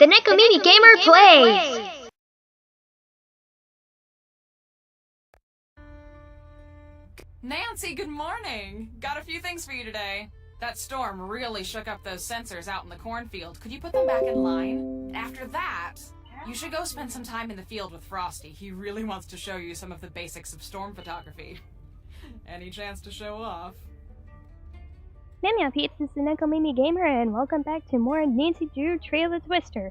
TheNekoMimiGamer plays! Nancy, good morning! Got a few things for you today. That storm really shook up those sensors out in the cornfield. Could you put them back in line? After that, you should go spend some time in the field with Frosty. He really wants to show you some of the basics of storm photography. Any chance to show off? Meow peeps, this is TheNekoMimiGamer and welcome back to more Nancy Drew Trail of Twister.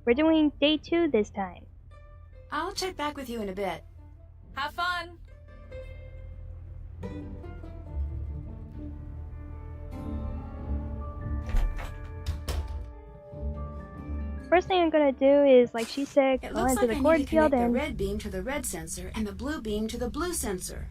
We're doing day 2 this time. I'll check back with you in a bit. Have fun! First thing I'm gonna do is, like she said, It go looks into like the I need to cornfield connect and... the red beam to the red sensor and the blue beam to the blue sensor.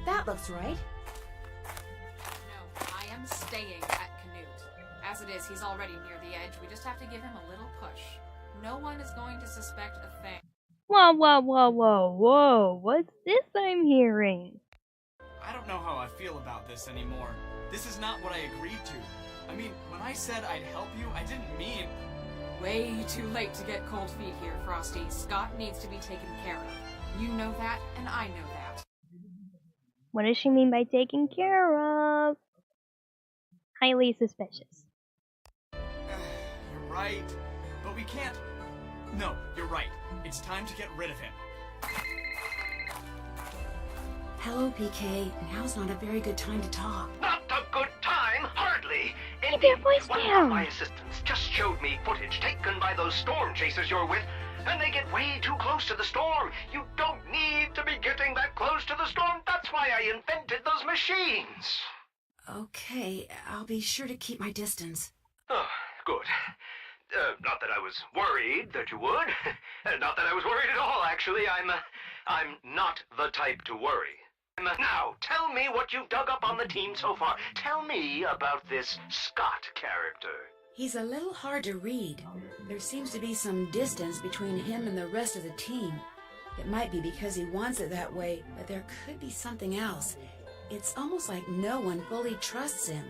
That looks right. No, I am staying at Canute. As it is, he's already near the edge. We just have to give him a little push. No one is going to suspect a thing. Whoa, whoa, whoa, whoa, whoa, what's this I'm hearing? I don't know how I feel about this anymore. This is not what I agreed to. I mean, when I said I'd help you, I didn't mean... Way too late to get cold feet here, Frosty. Scott needs to be taken care of. You know that, and I know that. What does she mean by taken care of? Highly suspicious. You're right, but we can't... No, you're right. It's time to get rid of him. Hello, PK. Now's not a very good time to talk. Not a good time, hardly. Keep your voice One down. of my assistants just showed me footage taken by those storm chasers you're with, and they get way too close to the storm. You don't need to be getting that close to the storm. That's why I invented those machines. Okay, I'll be sure to keep my distance. Oh, good. Not that I was worried that you would. Not that I was worried at all, actually. I'm not the type to worry. Now, tell me what you've dug up on the team so far. Tell me about this Scott character. He's a little hard to read. There seems to be some distance between him and the rest of the team. It might be because he wants it that way, but there could be something else. It's almost like no one fully trusts him.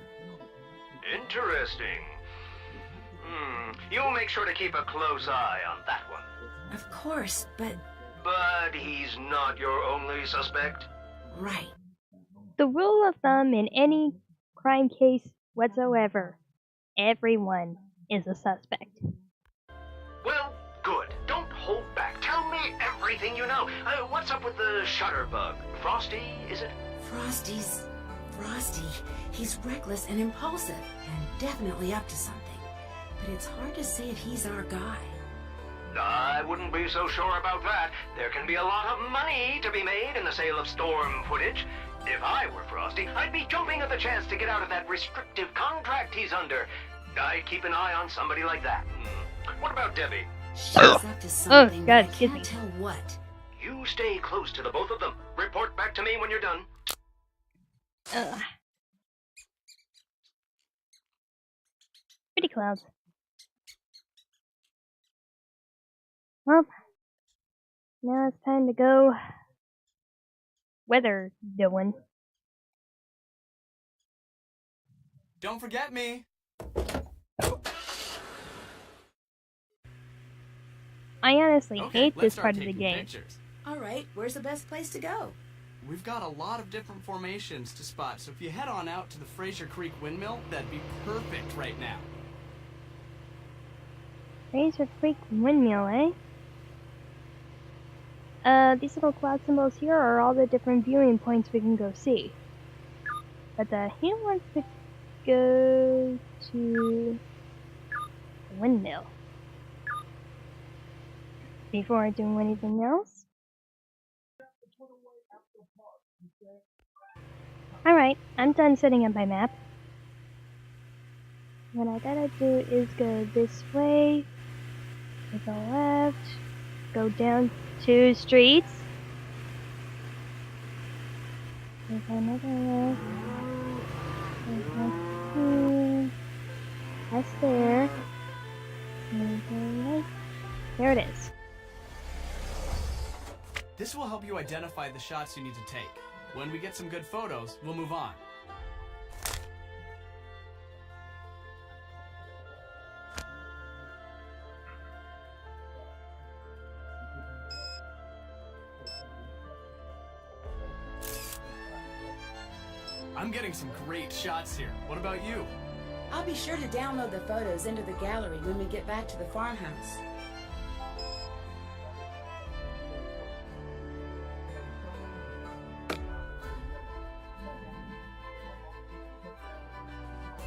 Interesting. You'll make sure to keep a close eye on that one. Of course, but... But he's not your only suspect? Right. The rule of thumb in any crime case whatsoever, everyone is a suspect. Well, good. Don't hold back. Tell me everything you know. What's up with the shutterbug? Frosty, is it? Frosty. He's reckless and impulsive, and definitely up to something. But it's hard to say if he's our guy. I wouldn't be so sure about that. There can be a lot of money to be made in the sale of storm footage. If I were Frosty, I'd be jumping at the chance to get out of that restrictive contract he's under. I'd keep an eye on somebody like that. What about Debbie? She's up to something, God, but I excuse can't me. tell what. You stay close to the both of them. Report back to me when you're done. Ugh. Pretty clouds. Well, now it's time to go weather doing. Don't forget me! I honestly Okay, hate let's this start part of the taking game. pictures. All right, where's the best place to go? We've got a lot of different formations to spot, so if you head on out to the Fraser Creek Windmill, that'd be perfect right now. Fraser Creek Windmill, eh? These little cloud symbols here are all the different viewing points we can go see. But he wants to go to the windmill. Before doing anything else. Alright, I'm done setting up my map. What I gotta do is go this way, to the left, go down 2 streets, there's another left, there's one That's there. There it is. This will help you identify the shots you need to take. When we get some good photos, we'll move on. I'm getting some great shots here. What about you? I'll be sure to download the photos into the gallery when we get back to the farmhouse.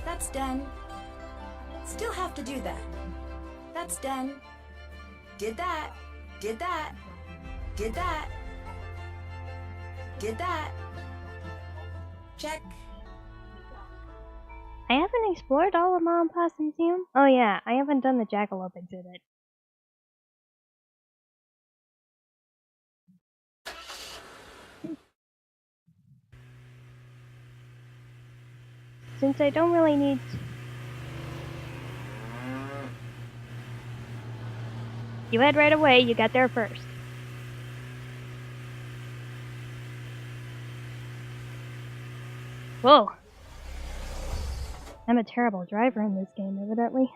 That's done. Still have to do that. That's done. Did that. Did that. Did that. Did that. Check. I haven't explored all of Mom and Pa's museum. Oh yeah, I haven't done the Jackalope exhibit. Since I don't really need... You head right away, you got there first. Whoa! I'm a terrible driver in this game, evidently.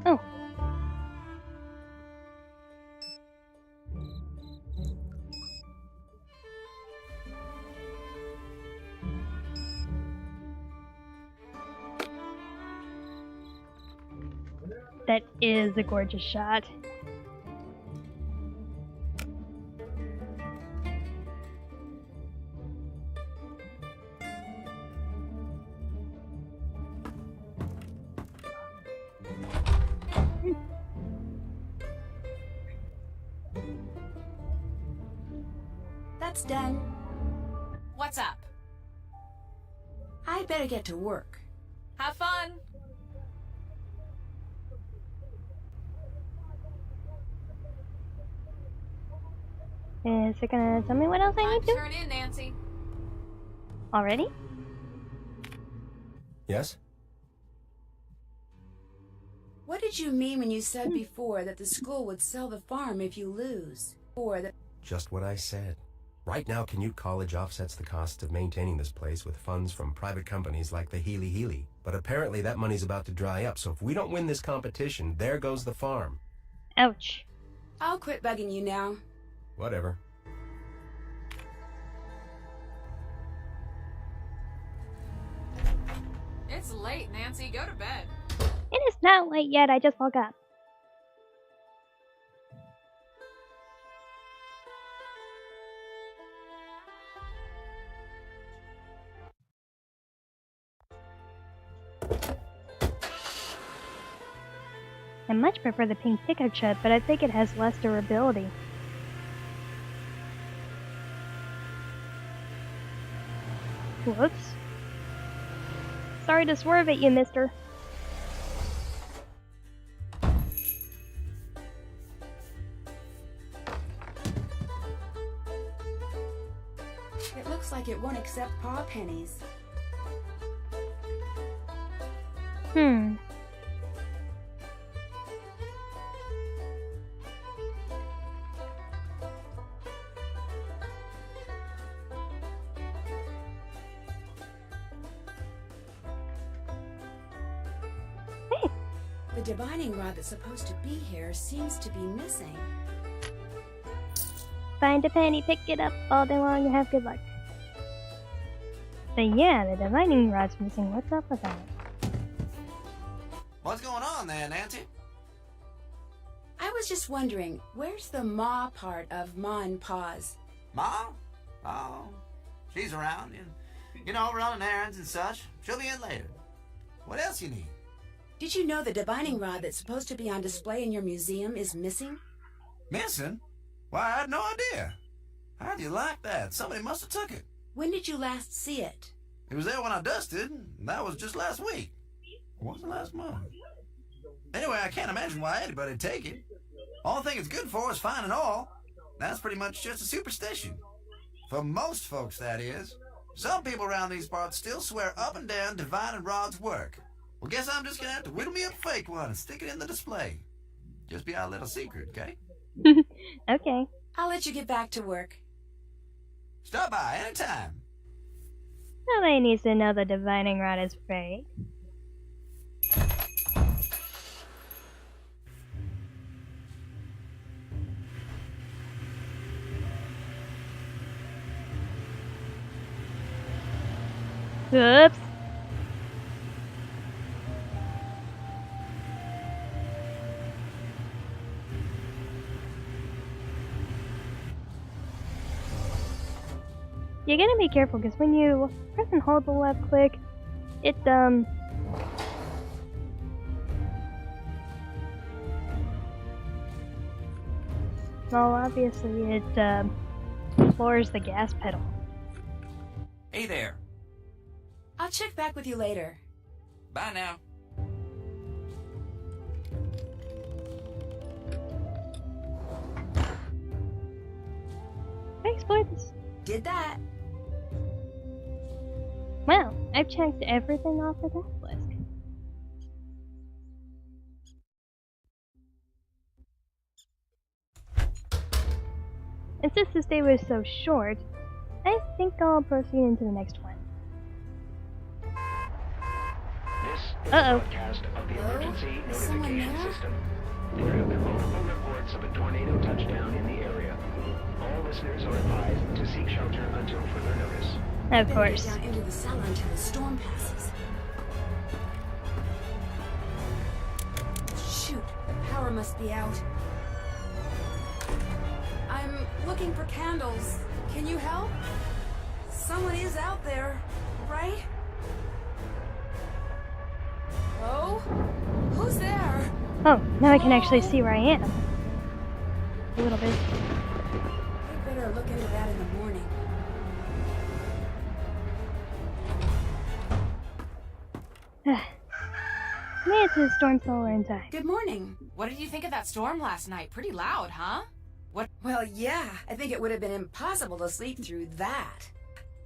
Oh. That is a gorgeous shot. That's done. What's up? I better get to work. Have fun! Is it gonna tell me what else I Time need to to do? turn in, Nancy. Already? Yes? What did you mean when you said before that the school would sell the farm if you lose? Or that... Just what I said. Right now, Canute College offsets the cost of maintaining this place with funds from private companies like the Healy. But apparently that money's about to dry up, so if we don't win this competition, there goes the farm. Ouch. I'll quit bugging you now. Whatever. It's late, Nancy. Go to bed. It is not late yet, I just woke up. I much prefer the pink pickup chip, but I think it has less durability. Whoops. Sorry to swerve at you, mister. It looks like it won't accept paw pennies. Hey. The divining rod that's supposed to be here seems to be missing. Find a penny, pick it up all day long, and have good luck. But yeah, the divining rod's missing. What's up with that? What's going on there, Nancy? I was just wondering, where's the ma part of Ma and Pa's? Ma? Oh, she's around. You know, running errands and such. She'll be in later. What else you need? Did you know the divining rod that's supposed to be on display in your museum is missing? Missing? Why, I had no idea. How'd you like that? Somebody must have took it. When did you last see it? It was there when I dusted, and that was just last week. It wasn't last month. Anyway, I can't imagine why anybody'd take it. All thing it's good for is fine and all. That's pretty much just a superstition. For most folks, that is. Some people around these parts still swear up and down divining rod's work. Well, guess I'm just gonna have to whittle me up a fake one and stick it in the display. Just be our little secret, okay? Okay. I'll let you get back to work. Stop by anytime. Nobody needs to know the divining rod is fake. Oops. You gotta be careful because when you press and hold the left click, it well, obviously it floors the gas pedal. Hey there. I'll check back with you later. Bye now. I explored this. Did that. Well, I've checked everything off the task list. And since this day was so short, I think I'll proceed into the next one. This is Uh-oh. a broadcast of the emergency Is someone notification there? system. There have been multiple reports of a tornado touchdown in the area. All listeners are advised to seek shelter until further notice. Of Better course. get down into the cellar until the storm passes. Shoot, the power must be out. I'm looking for candles. Can you help? Someone is out there, right? Oh? Who's there? Oh, now I can actually see where I am. A little bit. We better look into that in the morning. Made it to the storm cellar in time. Good morning. What did you think of that storm last night? Pretty loud, huh? Well, yeah, I think it would have been impossible to sleep through that.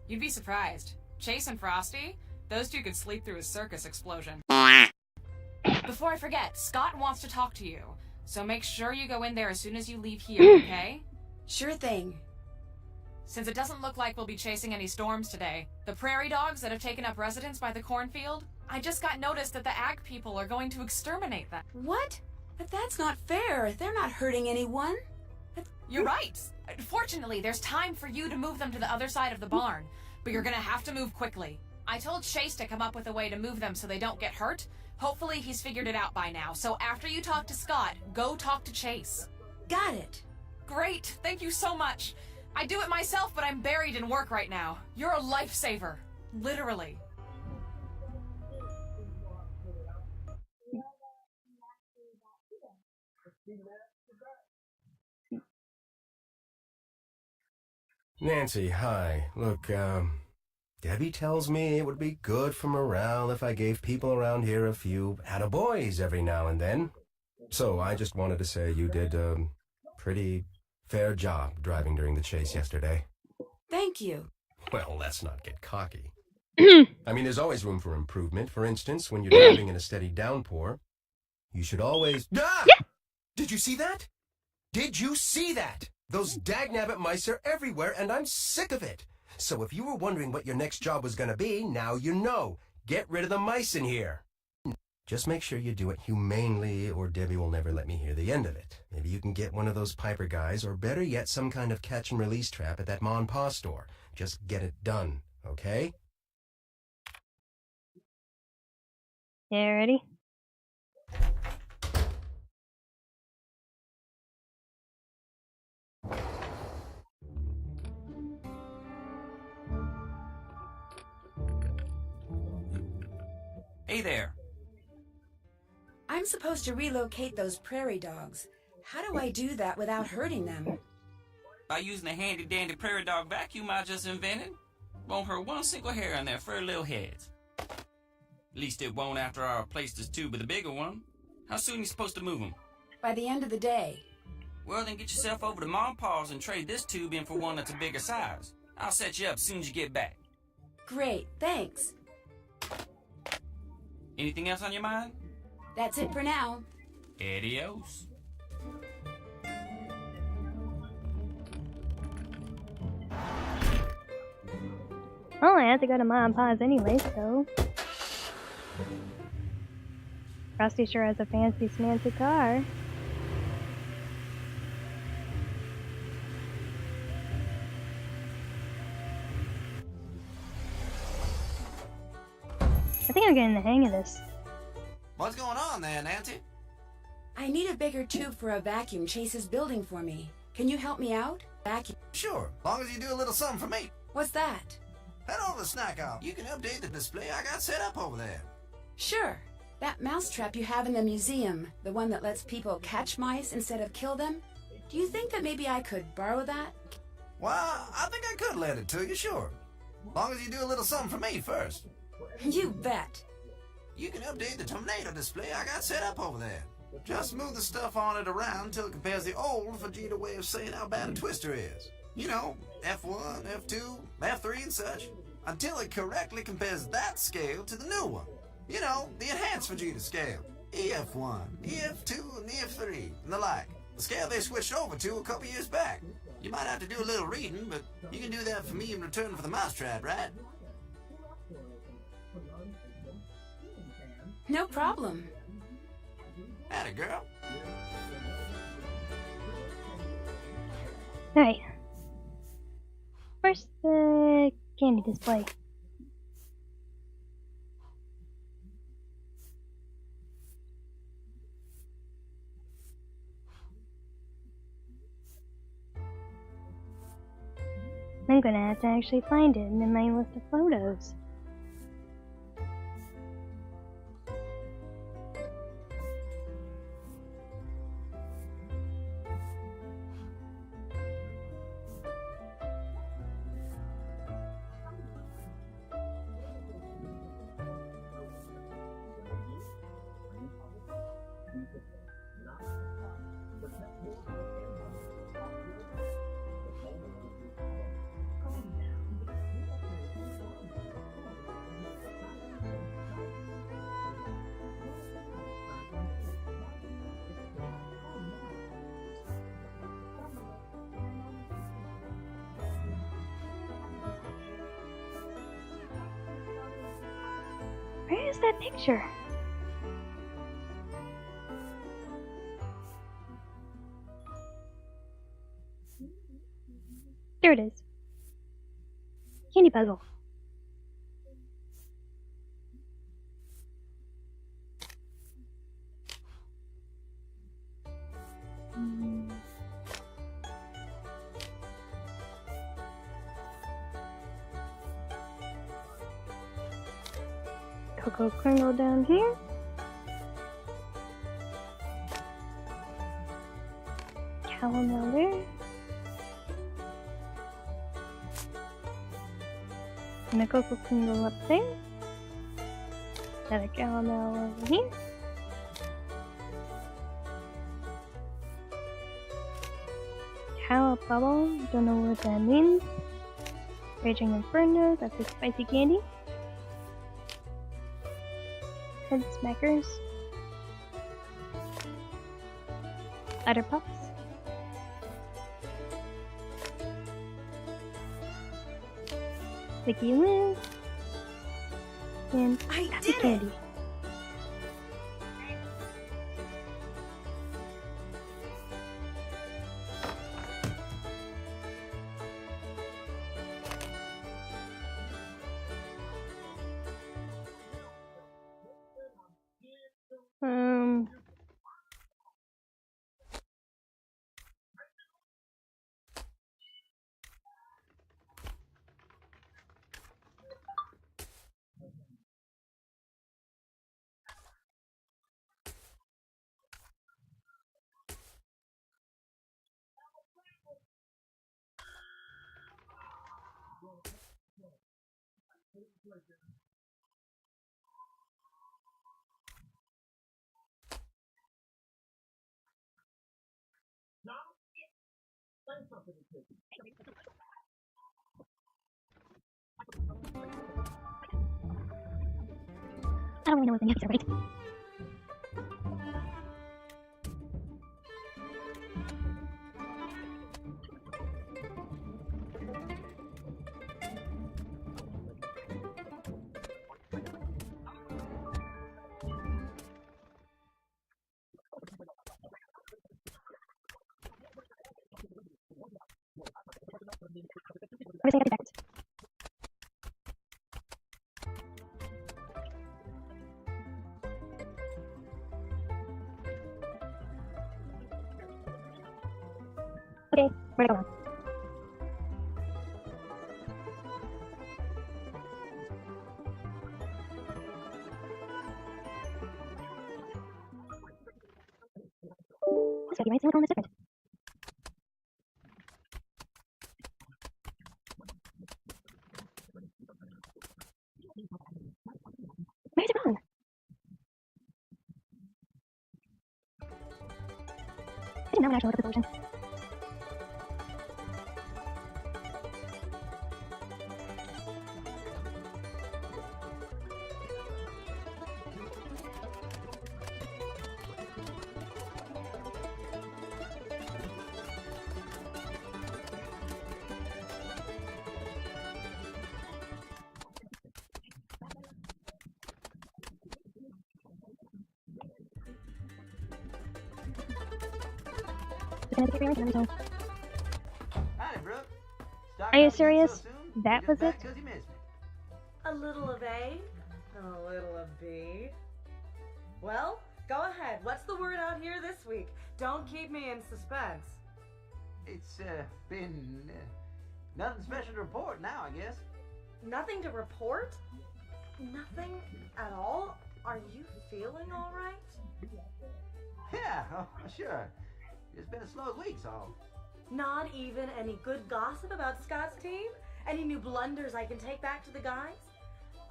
You'd be surprised. Chase and Frosty, those two could sleep through a circus explosion. Before I forget, Scott wants to talk to you. So make sure you go in there as soon as you leave here, okay? Sure thing. Since it doesn't look like we'll be chasing any storms today, the prairie dogs that have taken up residence by the cornfield, I just got notice that the ag people are going to exterminate them. What? But that's not fair. They're not hurting anyone. You're right. Fortunately, there's time for you to move them to the other side of the barn, but you're gonna have to move quickly. I told Chase to come up with a way to move them so they don't get hurt. Hopefully he's figured it out by now, so after you talk to Scott, go talk to Chase. Got it. Great, thank you so much. I do it myself, but I'm buried in work right now. You're a lifesaver. Literally. Nancy, hi. Look, Debbie tells me it would be good for morale if I gave people around here a few attaboys every now and then. So I just wanted to say you did a pretty fair job driving during the chase yesterday. Thank you. Well, let's not get cocky. I mean, there's always room for improvement. For instance, when you're driving in a steady downpour, you should always... Ah! Did you see that? Did you see that? Those dagnabbit mice are everywhere, and I'm sick of it. So if you were wondering what your next job was going to be, now you know. Get rid of the mice in here. Just make sure you do it humanely, or Debbie will never let me hear the end of it. Maybe you can get one of those Piper guys, or better yet, some kind of catch-and-release trap at that Ma and Pa store. Just get it done, okay? Yeah, ready? Hey there. I'm supposed to relocate those prairie dogs. How do I do that without hurting them? By using the handy-dandy prairie dog vacuum I just invented. Won't hurt one single hair on their furry little heads. At least it won't after I replace this tube with a bigger one. How soon are you supposed to move them? By the end of the day. Well, then get yourself over to Mom Paws and trade this tube in for one that's a bigger size. I'll set you up as soon as you get back. Great, thanks. Anything else on your mind? That's it for now. Adios. Well, I have to go to Mom and Pa's anyway, so... Frosty sure has a fancy smancy car. I think I'm getting the hang of this. What's going on there, Nancy? I need a bigger tube for a vacuum Chase is building for me. Can you help me out? Vacuum. Sure, long as you do a little something for me. What's that? Head over to the snack aisle. You can update the display I got set up over there. Sure. That mousetrap you have in the museum, the one that lets people catch mice instead of kill them, do you think that maybe I could borrow that? Well, I think I could lend it to you, sure. Long as you do a little something for me first. You bet. You can update the tornado display I got set up over there. Just move the stuff on it around until it compares the old Vegeta way of saying how bad a twister is. You know, F1, F2, F3 and such. Until it correctly compares that scale to the new one. You know, the enhanced Vegeta scale. EF1, EF2, and EF3, and the like. The scale they switched over to a couple years back. You might have to do a little reading, but you can do that for me in return for the mousetrap, right? No problem. Atta girl. Alright. Where's the candy display? I'm gonna have to actually find it in my list of photos. Where is that picture? There it is. Candy puzzle. Cocoa kernel down here. Caramel there. And a cocoa kernel up there. Another caramel over here. Cow bubble, don't know what that means. Raging Inferno, that's a spicy candy. Head smackers. Butter puffs. Mickey Lou. And I happy did it! candy. I don't really know what the names are, right? Where's I gotta do backwards? Okay, where'd I go wrong? This gotta be right, so what's wrong with this different? Where's it wrong? I didn't know when I actually looked at the solution. Just gonna have to get rearranged another zone. Howdy, Brooke. Are you serious? That was it? Because you missed me. A little of A, and a little of B. Well, go ahead. What's the word out here this week? Don't keep me in suspense. It's been nothing special to report now, I guess. Nothing to report? Nothing at all? Are you feeling all right? Yeah, oh, sure. It's been a slow week, so. Not even any good gossip about Scott's team? Any new blunders I can take back to the guys?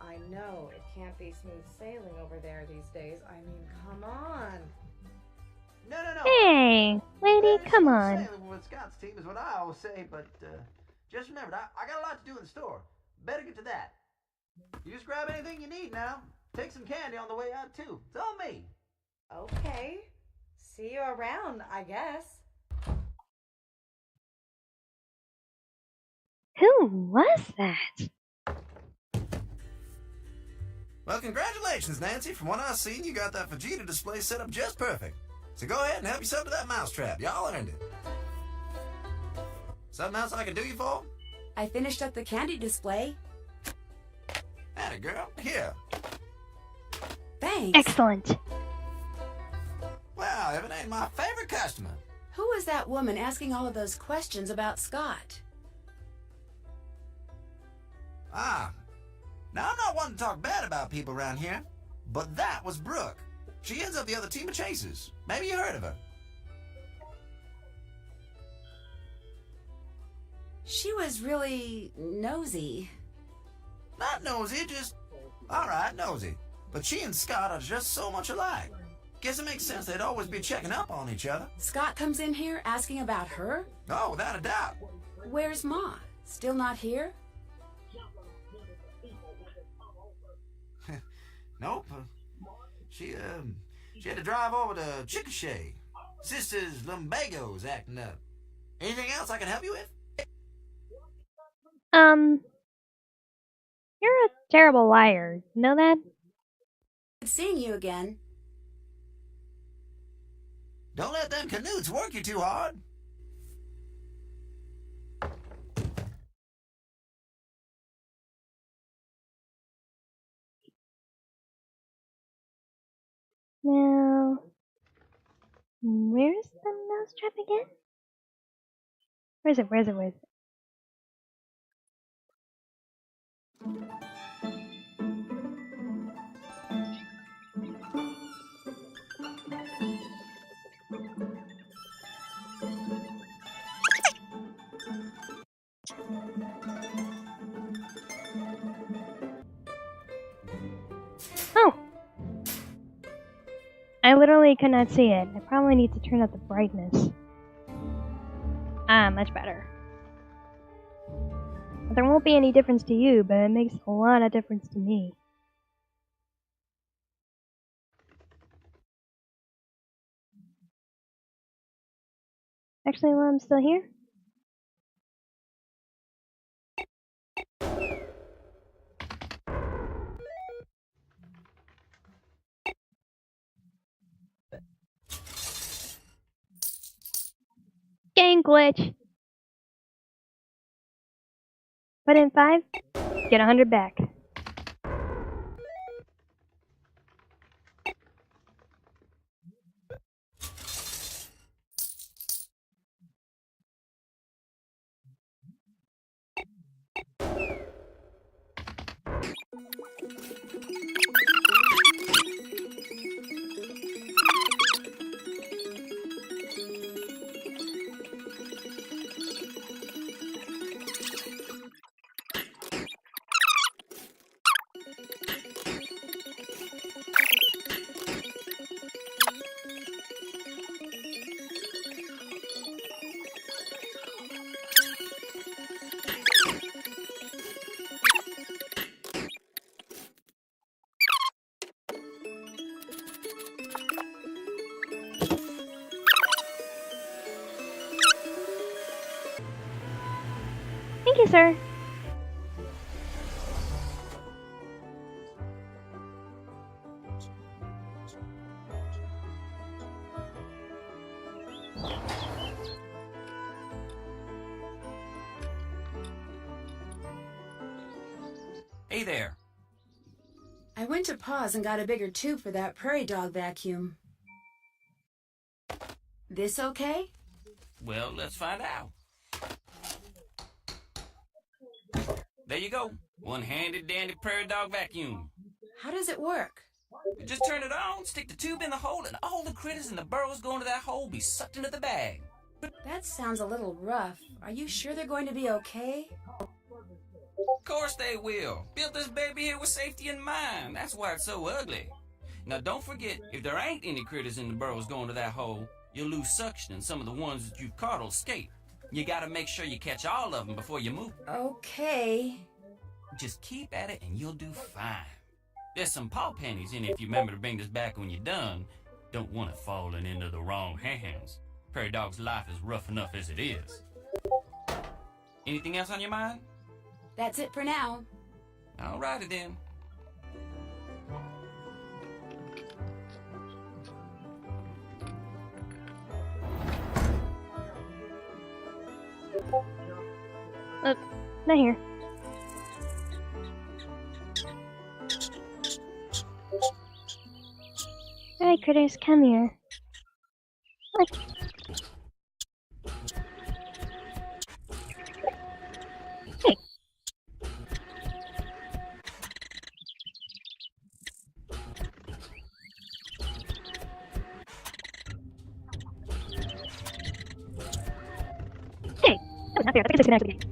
I know it can't be smooth sailing over there these days. I mean, come on. No. Hey, lady, Better come smooth on. sailing with Scott's team is what I always say, but just remember, I got a lot to do in the store. Better get to that. You just grab anything you need now. Take some candy on the way out, too. It's on me. Okay. See you around, I guess. Who was that? Well, congratulations, Nancy. From what I've seen, you got that Vegeta display set up just perfect. So go ahead and help yourself to that mousetrap. Y'all earned it. Something else I can do you for? I finished up the candy display. Atta girl. Here. Thanks. Excellent. Well, Evan ain't my favorite customer. Who was that woman asking all of those questions about Scott? Ah. Now, I'm not one to talk bad about people around here, but that was Brooke. She heads up the other team of chasers. Maybe you heard of her. She was really nosy. Not nosy, just... Alright, nosy. But she and Scott are just so much alike. Guess it makes sense they'd always be checking up on each other. Scott comes in here asking about her? Oh, without a doubt. Where's Ma? Still not here? Nope. She had to drive over to Chickasha. Sister's lumbago's acting up. Anything else I can help you with? You're a terrible liar. You know that? Good seeing you again. Don't let them canoots work you too hard. Now, where's the mousetrap again? Where is it? I literally could not see it. I probably need to turn up the brightness. Ah, much better. There won't be any difference to you, but it makes a lot of difference to me. Actually, while I'm still here, game glitch! Put in 5, get 100 back. Thank you, sir. Hey there. I went to pause and got a bigger tube for that prairie dog vacuum. This okay? Well, let's find out. There you go. One-handed dandy prairie dog vacuum. How does it work? You just turn it on, stick the tube in the hole, and all the critters in the burrows going to that hole be sucked into the bag. That sounds a little rough. Are you sure they're going to be okay? Of course they will. Built this baby here with safety in mind. That's why it's so ugly. Now don't forget, if there ain't any critters in the burrows going to that hole, you'll lose suction and some of the ones that you've caught will escape. You gotta make sure you catch all of them before you move. Okay. Just keep at it and you'll do fine. There's some paw panties in it if you remember to bring this back when you're done. Don't want it falling into the wrong hands. Prairie dog's life is rough enough as it is. Anything else on your mind? That's it for now. Alrighty then. Not here. Alright, critters, come here. Look. Hey. Hey. That was not fair. I think it's disconnected.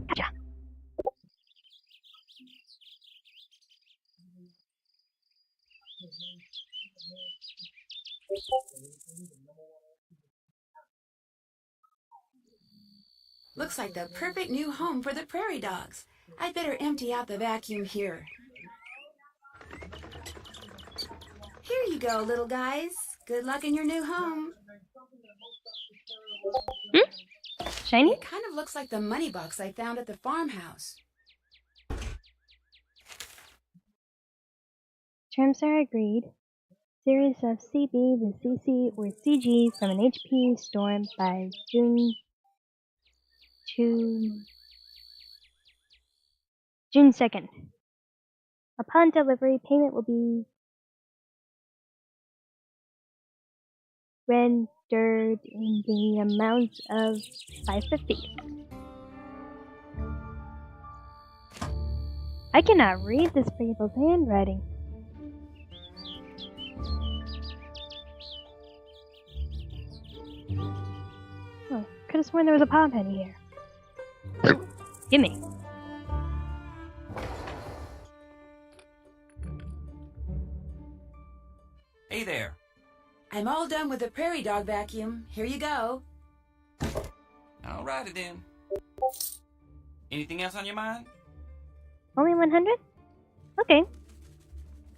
Gotcha. Looks like the perfect new home for the prairie dogs. I'd better empty out the vacuum here. Here you go, little guys. Good luck in your new home. Shiny? It kind of looks like the money box I found at the farmhouse. Terms are agreed. Series of CB with CC or CG from an HP storm by June 2nd. Upon delivery, payment will be rendered in the amount of $550. I cannot read this people's handwriting. have sworn there was a pop penny here. Gimme. Hey there. I'm all done with the prairie dog vacuum. Here you go. Alrighty then. Anything else on your mind? Only 100? Okay.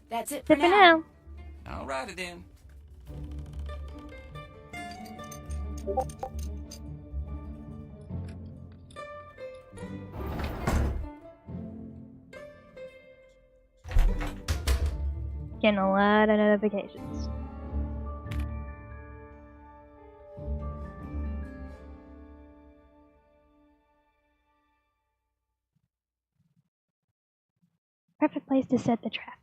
That's it That's it for now. Alrighty then. Getting a lot of notifications. Perfect place to set the trap.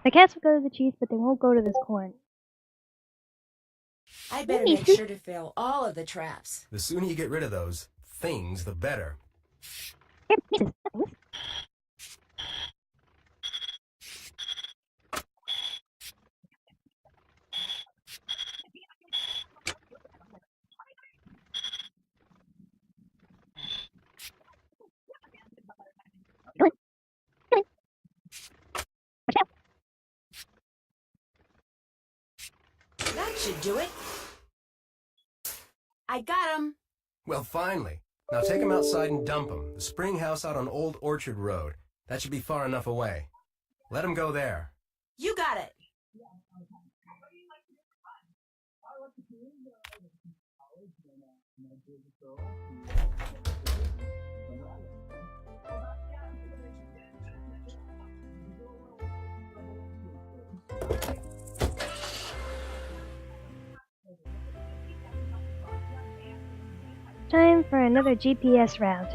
The cats will go to the cheese, but they won't go to this corn. I better make sure to fill all of the traps. The sooner you get rid of those things, the better. That should do it. I got him. Well, finally. Now take them outside and dump them. The spring house out on Old Orchard Road. That should be far enough away. Let them go there. You got it. Time for another GPS round.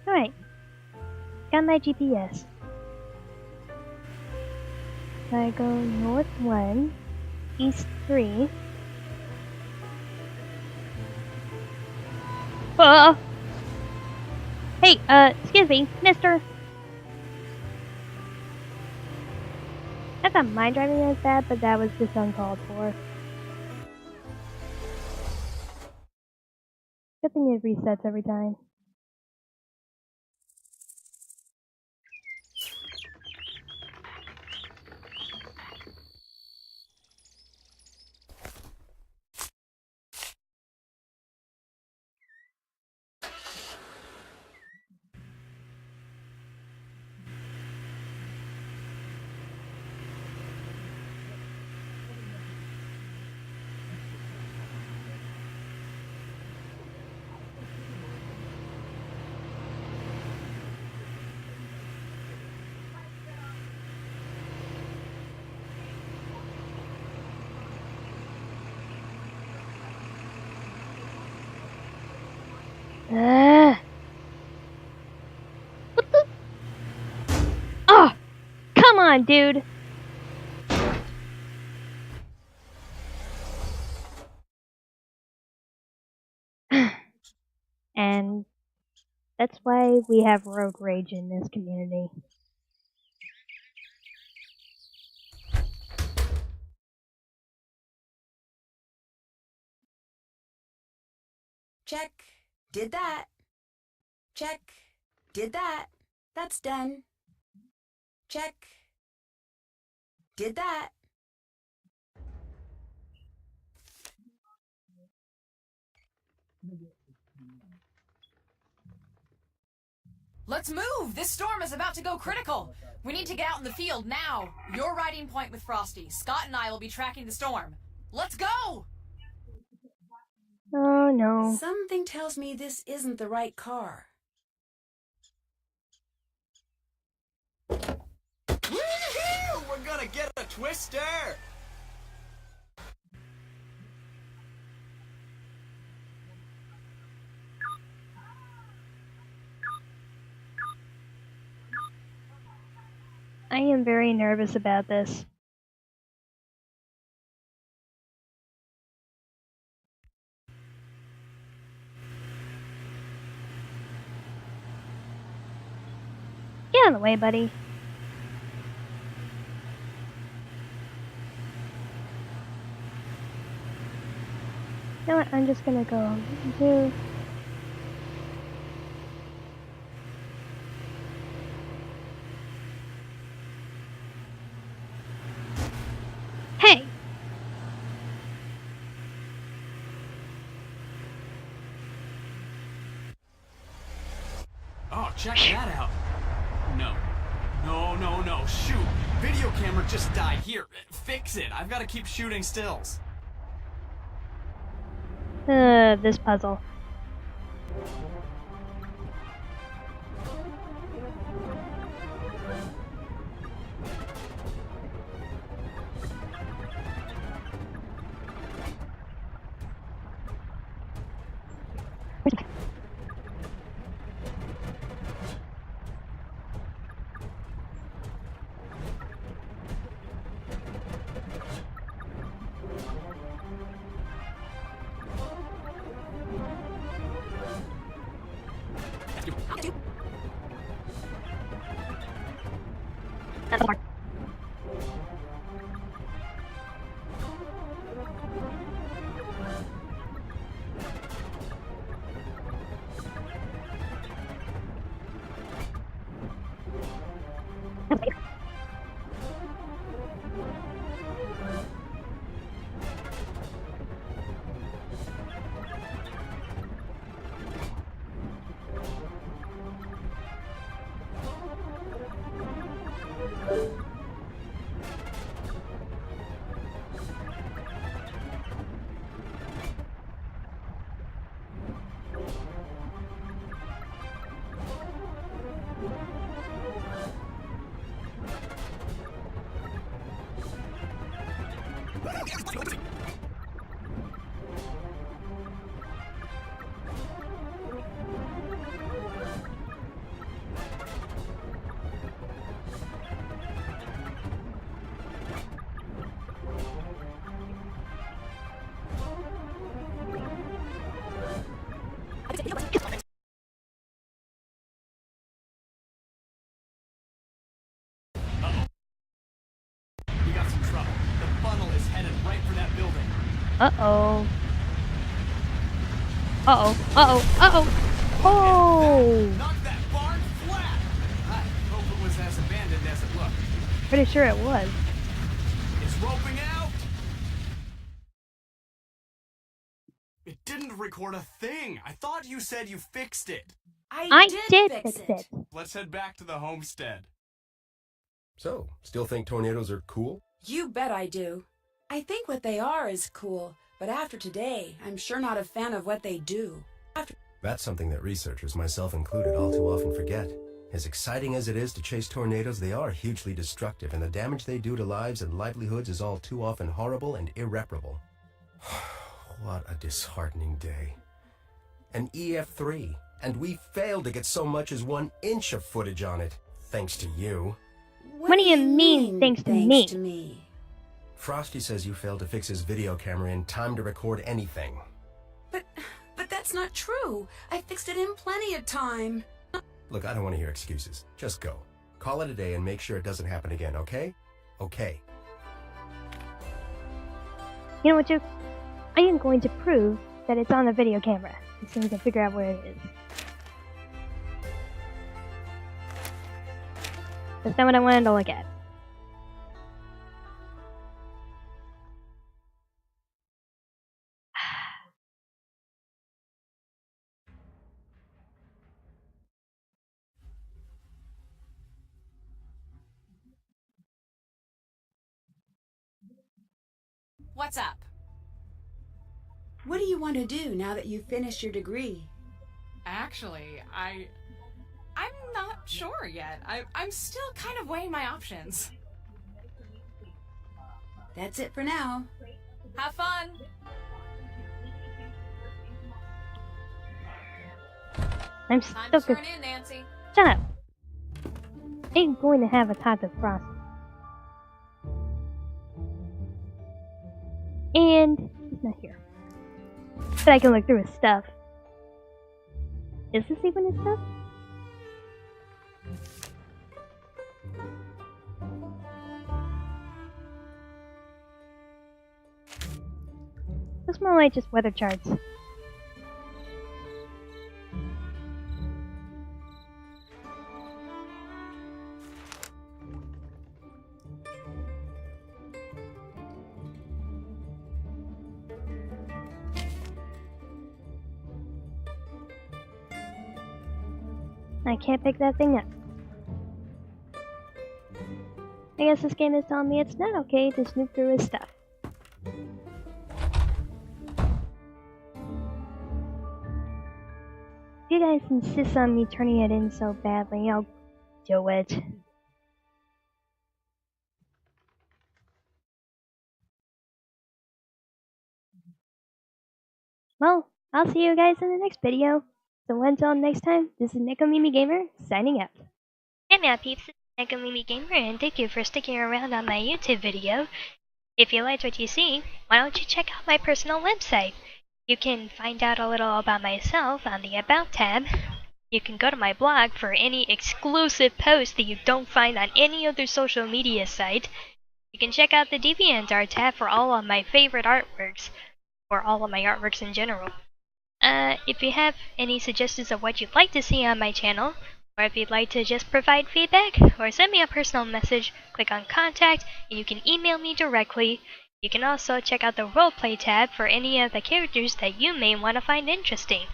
Alright. Got my GPS. So I go north 1, east 3. Hey, excuse me, mister. I thought my driving was bad, but that was just uncalled for. Good thing it resets every time. What the? Oh, come on, dude. And that's why we have road rage in this community. Check. Did that. Check. Did that. That's done. Check. Did that. Let's move! This storm is about to go critical. We need to get out in the field now. You're riding point with Frosty. Scott and I will be tracking the storm. Let's go! Oh no. Something tells me this isn't the right car. Woo-hoo! We're gonna get a twister! I am very nervous about this. Get out of the way, buddy. You know what? I'm just gonna go do. Hey! Oh, check that out. No. No. Shoot. Video camera just died. Here, fix it. I've got to keep shooting stills. This puzzle. That's hard. We got some trouble. The funnel is headed right for that building. Uh-oh. Oh! Knock that barn flat! I hope it was as abandoned as it looked. Pretty sure it was. It's roping out! It didn't record a thing! I thought you said you fixed it! I did fix it. Let's head back to the homestead. So, still think tornadoes are cool? You bet I do. I think what they are is cool, but after today, I'm sure not a fan of what they do. That's something that researchers, myself included, all too often forget. As exciting as it is to chase tornadoes, they are hugely destructive, and the damage they do to lives and livelihoods is all too often horrible and irreparable. What a disheartening day. An EF3, and we failed to get so much as 1 inch of footage on it, thanks to you. What do you mean, thanks to me? Frosty says you failed to fix his video camera in time to record anything. But that's not true. I fixed it in plenty of time. Look, I don't want to hear excuses. Just go. Call it a day and make sure it doesn't happen again, okay? Okay. You know what, Joe? I am going to prove that it's on the video camera as soon as I figure out where it is. That's not what I wanted to look at. What's up? What do you want to do now that you've finished your degree? Actually, I'm not sure yet. I'm still kind of weighing my options. That's it for now. Have fun! I'm Time still to turn in, Nancy. Shut up. I ain't going to have a talk with Frosty. And he's not here. But I can look through his stuff. Is this even his stuff? It's more like just weather charts. I can't pick that thing up. I guess this game is telling me it's not okay to snoop through his stuff. If you guys insist on me turning it in so badly, I'll do it. Well, I'll see you guys in the next video. So until next time, this is TheNekoMimiGamer signing out. Hey now peeps, this is TheNekoMimiGamer and thank you for sticking around on my YouTube video. If you liked what you see, why don't you check out my personal website? You can find out a little about myself on the About tab. You can go to my blog for any exclusive posts that you don't find on any other social media site. You can check out the DeviantArt tab for all of my favorite artworks, or all of my artworks in general. If you have any suggestions of what you'd like to see on my channel, or if you'd like to just provide feedback, or send me a personal message, click on Contact, and you can email me directly. You can also check out the Roleplay tab for any of the characters that you may want to find interesting.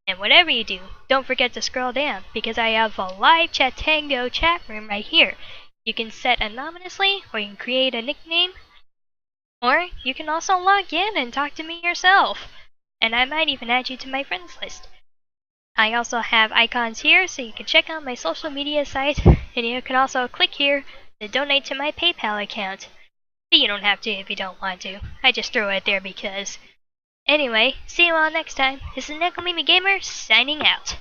And whatever you do, don't forget to scroll down, because I have a live Chatango chat room right here. You can set anonymously, or you can create a nickname, or you can also log in and talk to me yourself. And I might even add you to my friends list. I also have icons here so you can check out my social media site, and you can also click here to donate to my PayPal account. But you don't have to if you don't want to. I just threw it there because. Anyway, see you all next time. This is TheNekoMimiGamer signing out.